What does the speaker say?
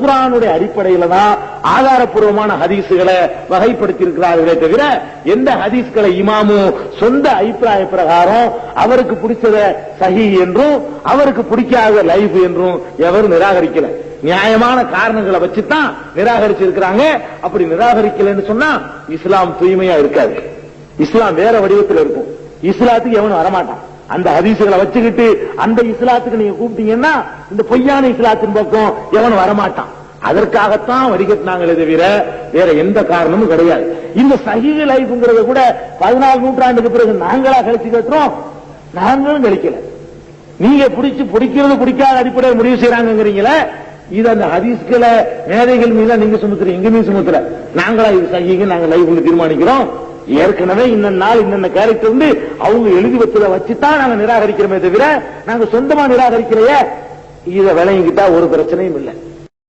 குர்ஆனுடைய அடிப்படையில தான் ஆதாரப்பூர்வமான ஹதீஸ்களை வகைப்படுத்தி இருக்கிறார்களே தவிர எந்த ஹதீஸ்களை இமாமு சொந்த அபிப்பிராய பிரகாரம் அவருக்கு பிடிச்சத சஹீஹ் என்றும் அவருக்கு பிடிக்காத லைஃப் என்றும் எவரும் நிராகரிக்கல. நியாயமான காரணங்களை வச்சுதான் நிராகரிச்சிருக்கிறாங்க. அப்படி நிராகரிக்கலன்னு சொன்னா இஸ்லாம் தூய்மையா இருக்காது. இஸ்லாம் வேற வடிவத்தில் இருக்கும். இஸ்லாத்துக்கு எவனும் வரமாட்டான். அந்த ஹதீசுகளை வச்சுக்கிட்டு அந்த இஸ்லாத்துக்கு நீங்க கூப்பிட்டீங்கன்னா இந்த பொய்யான இஸ்லாத்தின் பக்கம் எவனும் வரமாட்டான். அதற்காகத்தான் வடிகட்டினாங்களே தவிர வேற எந்த காரணமும் கிடையாது. இந்த சஹீஹ் லைஃப்ங்கிறத கூட 14 நூற்றாண்டுக்கு பிறகு நாங்களா கழிச்சு கட்டுறோம்? நாங்களும் கழிக்கல. நீங்க பிடிக்கிறது பிடிக்காத அடிப்படையில் முடிவு செய்யறாங்கிறீங்களே, இது அந்த ஹதீஸ்களை மேதைகள் மீது நீங்க சுமத்துறீங்க, எங்க மீது சுமத்துற. நாங்களா இது சஹீஹ் நாங்க லைஃப் தீர்மானிக்கிறோம். ஏற்கனவே இன்ன நாள் இன்ன கேரக்டர் வந்து அவங்க எழுதி வச்சதை வச்சுதான் நாங்க நிராகரிக்கிறோமே தவிர நாங்க சொந்தமா நிராகரிக்கிறையே. இதை விளங்கிக்கிட்டா ஒரு பிரச்சனையும் இல்லை.